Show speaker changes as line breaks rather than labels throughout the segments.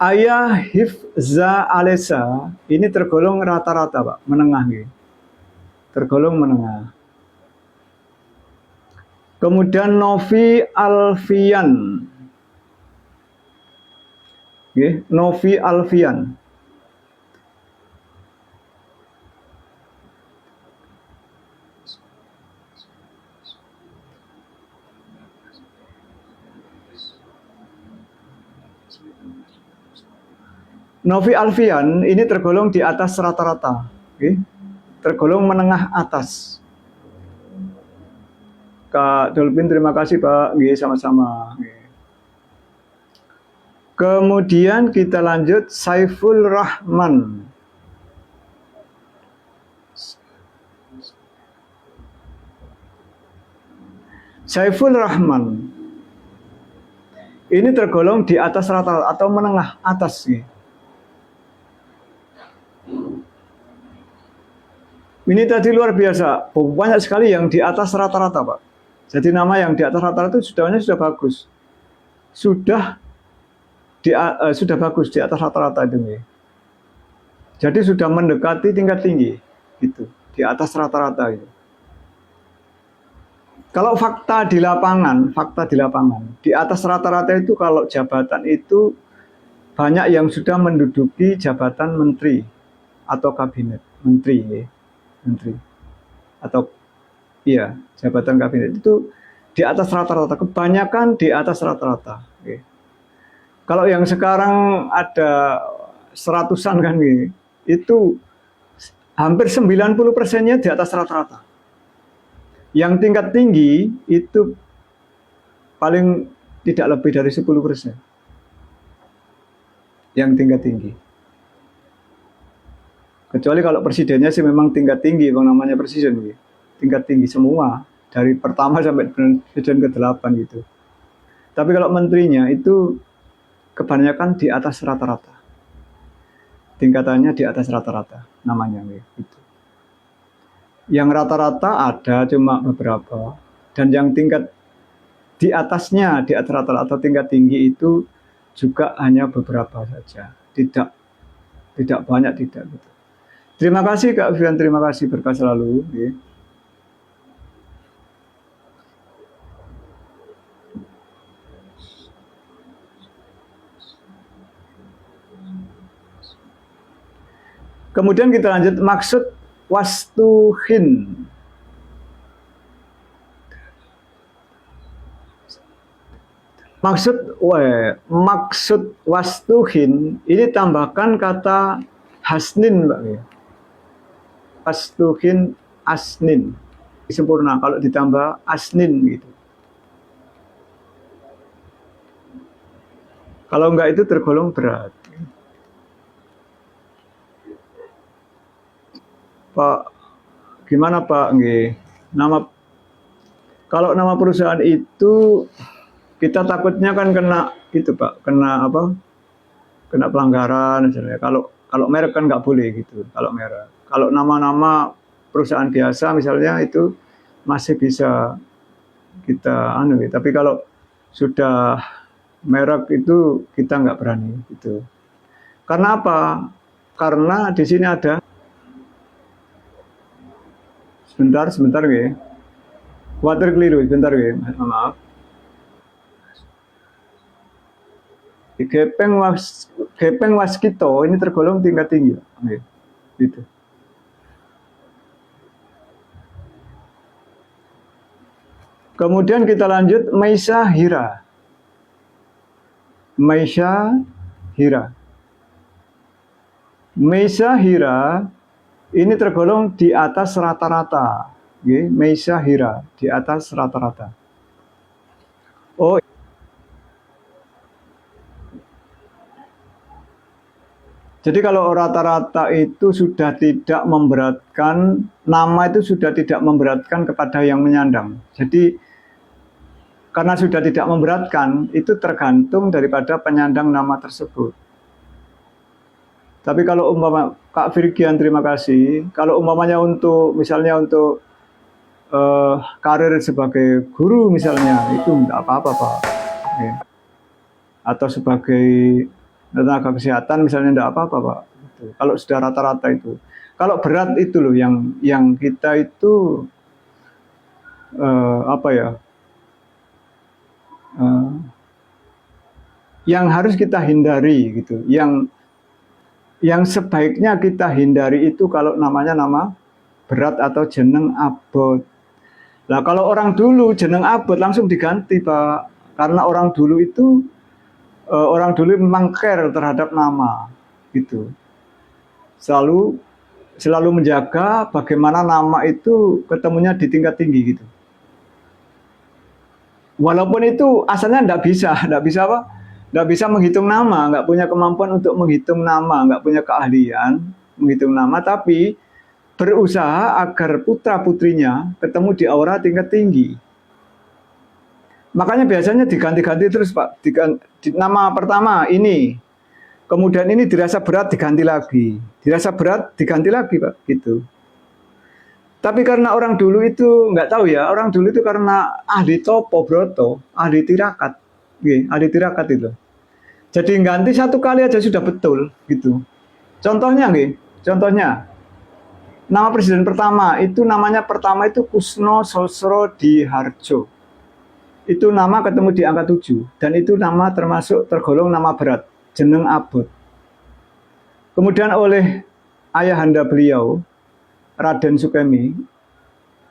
Ayah hifza alesa ini tergolong rata-rata, Pak, menengah gitu. Tergolong menengah. Kemudian Novi Alfian. Okay. Novi Alfian. Novi Alfian ini tergolong di atas rata-rata. Okay. Tergolong menengah atas. Kak Dolphin, terima kasih Pak. Nggih, sama-sama. Kemudian kita lanjut Saiful Rahman. Saiful Rahman ini tergolong di atas rata-rata atau menengah atas. Ini tadi luar biasa, banyak sekali yang di atas rata-rata, Pak. Jadi nama yang di atas rata-rata itu sudah bagus. Sudah bagus di atas rata-rata itu. Jadi sudah mendekati tingkat tinggi gitu, di atas rata-rata itu. Kalau fakta di lapangan, di atas rata-rata itu kalau jabatan itu banyak yang sudah menduduki jabatan menteri atau kabinet, menteri atau iya, jabatan kabinet itu di atas rata-rata, kebanyakan di atas rata-rata. Kalau yang sekarang ada seratusan kan itu hampir 90%-nya di atas rata-rata. Yang tingkat tinggi itu paling tidak lebih dari 10%. Yang tingkat tinggi. Kecuali kalau presidennya sih memang tingkat tinggi, bang, namanya presiden. Tingkat tinggi semua, dari pertama sampai presiden ke-8 gitu. Tapi kalau menterinya itu kebanyakan di atas rata-rata. Tingkatannya di atas rata-rata namanya gitu. Yang rata-rata ada cuma beberapa, dan yang tingkat di atasnya, di atas rata-rata atau tingkat tinggi itu juga hanya beberapa saja, tidak banyak, tidak gitu. Terima kasih Kak Vian, terima kasih, berkah selalu. Kemudian kita lanjut maksud wastuhin. Maksud wastuhin ini tambahkan kata hasnin, Mbak. Wastuhin asnin. Sempurna kalau ditambah asnin gitu. Kalau enggak itu tergolong berat. Pak, gimana Pak? Kalau nama perusahaan itu kita takutnya kan kena itu Pak, kena apa? Kena pelanggaran misalnya. Kalau merek kan nggak boleh gitu. Kalau merek. Kalau nama-nama perusahaan biasa misalnya itu masih bisa kita tapi kalau sudah merek itu kita nggak berani gitu. Karena apa? Karena di sini ada sebentar ya. Water keliru, sebentar ya, maaf. Gepeng waskito ini tergolong tingkat tinggi. Gitu. Kemudian kita lanjut Maisa Hira. Maisa Hira ini tergolong di atas rata-rata. Maisa Hira di atas rata-rata. Oh, jadi kalau rata-rata itu sudah tidak memberatkan, nama itu sudah tidak memberatkan kepada yang menyandang. Jadi karena sudah tidak memberatkan, itu tergantung daripada penyandang nama tersebut. Tapi kalau umpama Kak Virgian, terima kasih. Kalau umpamanya misalnya untuk karir sebagai guru misalnya, itu tidak apa-apa Pak. Atau sebagai tenaga kesehatan misalnya enggak apa-apa Pak. Gitu. Kalau sudah rata-rata itu. Kalau berat itu loh yang kita itu apa ya? Yang harus kita hindari gitu. Yang sebaiknya kita hindari itu kalau namanya nama berat atau jeneng abot. Nah kalau orang dulu jeneng abot langsung diganti Pak. Karena orang dulu itu memang care terhadap nama gitu. Selalu menjaga bagaimana nama itu ketemunya di tingkat tinggi gitu. Walaupun itu asalnya nggak bisa apa? Nggak bisa menghitung nama, nggak punya kemampuan untuk menghitung nama, nggak punya keahlian menghitung nama, tapi berusaha agar putra putrinya ketemu di aura tingkat tinggi. Makanya biasanya diganti-ganti terus Pak. Nama pertama ini, kemudian ini dirasa berat diganti lagi, dirasa berat diganti lagi Pak, gitu. Tapi karena orang dulu itu nggak tahu ya, orang dulu itu karena ahli topo broto, ahli tirakat, ahli tirakat itu. Jadi ganti satu kali aja sudah betul, gitu. Contohnya contohnya nama presiden pertama itu namanya pertama itu Kusno Sosro Diharjo. Itu nama ketemu di angka 7 dan itu nama tergolong nama berat, jeneng abot. Kemudian oleh ayahanda beliau Raden Sukemi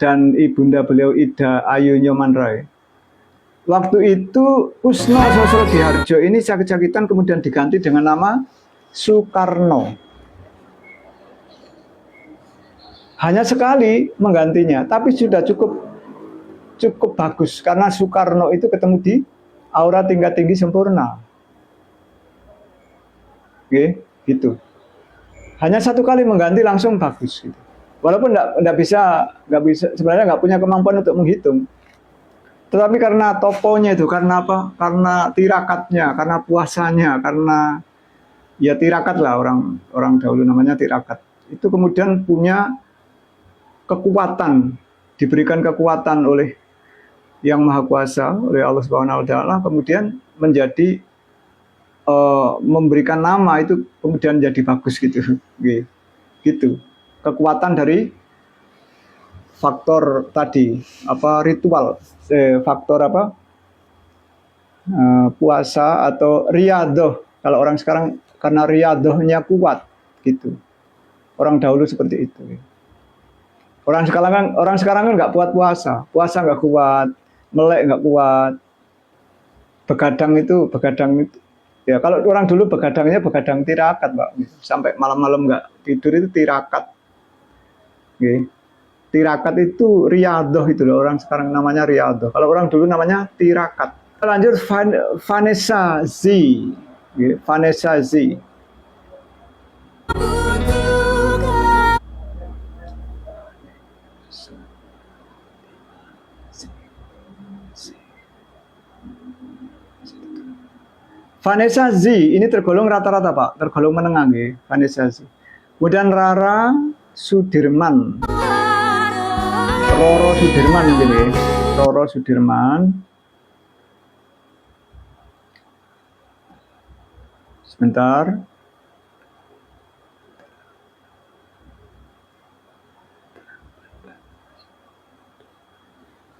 dan ibunda beliau Ida Ayu Nyoman Rai. Waktu itu Kusno Sosro Diharjo ini sakit-sakitan kemudian diganti dengan nama Soekarno. Hanya sekali menggantinya, tapi sudah cukup bagus karena Soekarno itu ketemu di aura tingkat tinggi sempurna. Oke, gitu. Hanya satu kali mengganti langsung bagus gitu. Walaupun nggak bisa sebenarnya nggak punya kemampuan untuk menghitung. Tetapi karena toponya itu, karena apa? Karena tirakatnya, karena puasanya, karena ya tirakat lah orang dahulu namanya tirakat. Itu kemudian punya kekuatan, diberikan kekuatan oleh Yang Maha Kuasa, oleh Allah Subhanahu wa taala, kemudian menjadi memberikan nama itu kemudian jadi bagus gitu. Gitu. Kekuatan dari faktor tadi, ritual, faktor puasa atau riyadoh. Kalau orang sekarang karena riyadohnya kuat gitu. Orang dahulu seperti itu. Orang sekarang kan nggak kuat puasa nggak kuat, melek nggak kuat, begadang itu ya kalau orang dulu begadangnya begadang tirakat Pak, sampai malam-malam nggak tidur itu tirakat. Tirakat itu riyadoh itu loh, orang sekarang namanya riyadoh, kalau orang dulu namanya tirakat. Lanjut Vanessa Z. Vanessa Z. Vanessa Z ini tergolong rata-rata Pak, tergolong menengah Vanessa Z. Kemudian Rara Sudirman, Roro Sudirman gini, Roro Sudirman. Sebentar.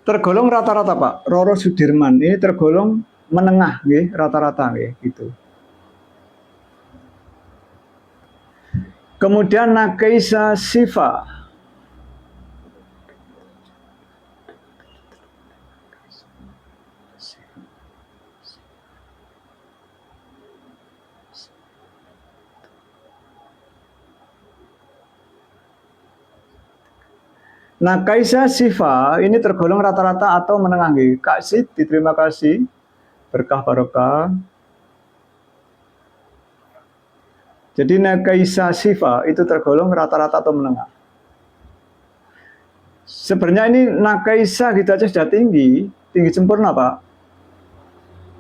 Tergolong rata-rata Pak, Roro Sudirman ini tergolong menengah rata-rata gitu. Kemudian Nakaisa Siva. Nakaisa Siva ini tergolong rata-rata atau menengah Kak Sid, terima kasih. Berkah barokah. Jadi Nakaisa Siva itu tergolong rata-rata atau menengah. Sebenarnya ini Nakaisa gitu aja sudah tinggi sempurna Pak.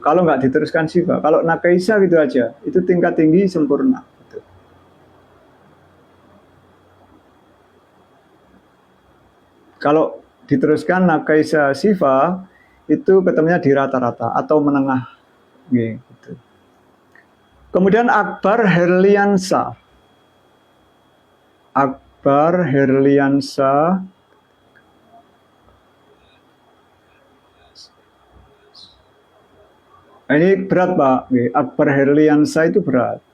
Kalau nggak diteruskan Siva, kalau Nakaisa gitu aja, itu tingkat tinggi sempurna. Gitu. Kalau diteruskan Nakaisa Siva, itu ketemunya di rata-rata atau menengah gitu. Kemudian Akbar Herliansyah. Akbar Herliansyah ini berat Pak. Akbar Herliansyah itu berat.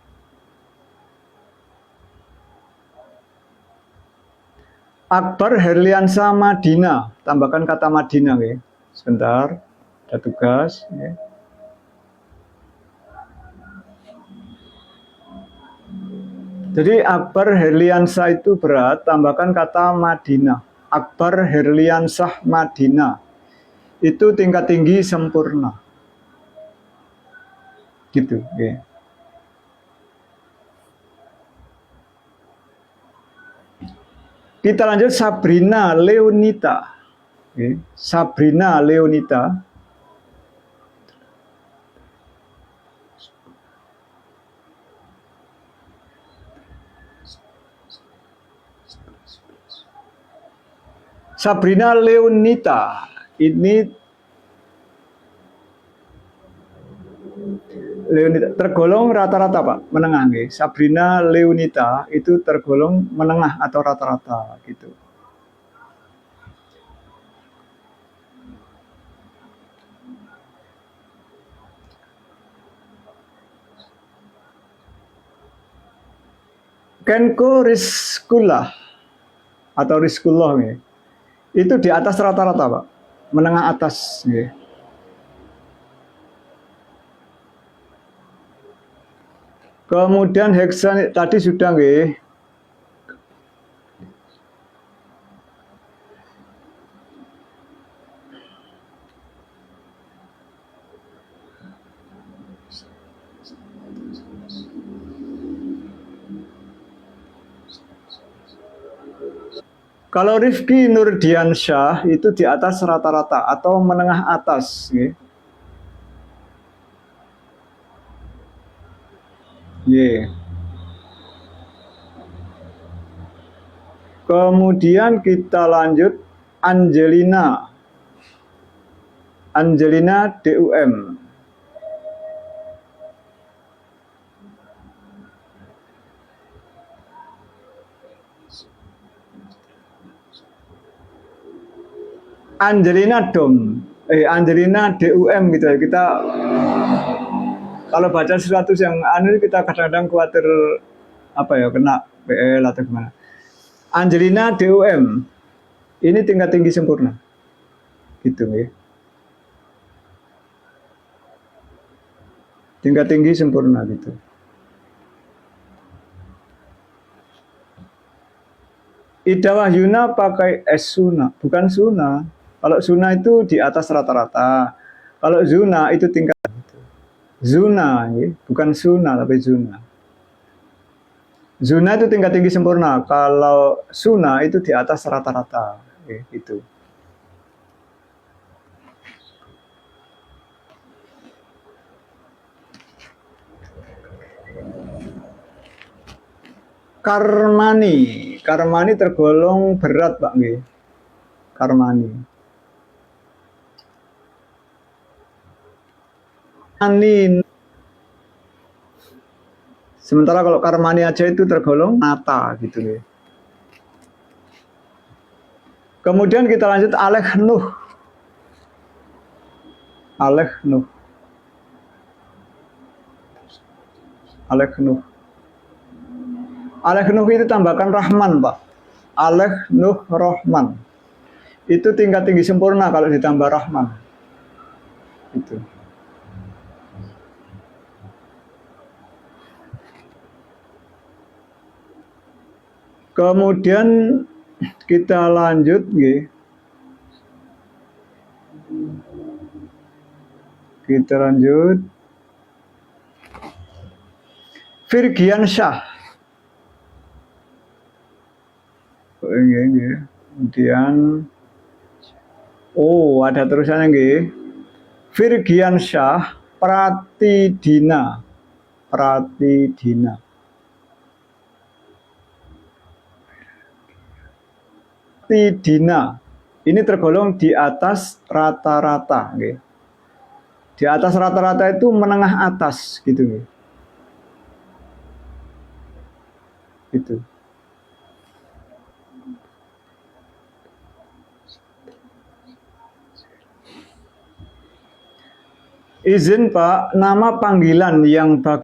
Akbar Herliansyah Madinah, tambahkan kata Madinah, sebentar, ada tugas. Jadi Akbar Herliansyah itu berat, tambahkan kata Madinah. Akbar Herliansyah Madinah, itu tingkat tinggi sempurna. Gitu, ya. Kita lanjut Sabrina Leonita. Sabrina Leonita. Sabrina Leonita ini tergolong rata-rata Pak, menengah nih. Sabrina Leonita itu tergolong menengah atau rata-rata gitu. Kenko Rizkullah atau Rizkullah nih, itu di atas rata-rata Pak, menengah atas nih. Kemudian heksa tadi sudah nggih. Kalau Rifki Nurdiansyah itu di atas rata-rata atau menengah atas nggih. Yeah. Kemudian kita lanjut Angelina. Angelina DUM. Angelina Angelina DUM gitu ya. Kita kalau baca sesuatu yang aneh kita kadang-kadang khawatir apa ya, kena PL atau gimana. Angelina DUM ini tingkat tinggi sempurna gitu ya. Tingkat tinggi sempurna gitu. Ida Wahyuna pakai S Suna, bukan Suna. Kalau Suna itu di atas rata-rata. Kalau Zuna itu tingkat Zuna, ya. Bukan Suna tapi Zuna. Zuna itu tingkat tinggi sempurna. Kalau Suna itu di atas rata-rata, ya, gitu. Karmani tergolong berat Pak nggih. Karmani. Sementara kalau Karmani aja itu tergolong nata gitu ya. Kemudian kita lanjut Alekh Nuh. Alekh Nuh. Alekh Nuh. Alekh Nuh itu tambahkan Rahman Pak. Alekh Nuh Rahman. Itu tingkat tinggi sempurna kalau ditambah Rahman. Itu. Kemudian kita lanjut nggih. Kita lanjut Virgiansyah. Kemudian ada terusannya nggih. Virgiansyah Pratidina. Pratidina. Tidina ini tergolong di atas rata-rata, di atas rata-rata itu menengah atas gitu. Itu. Izin Pak, nama panggilan yang bagus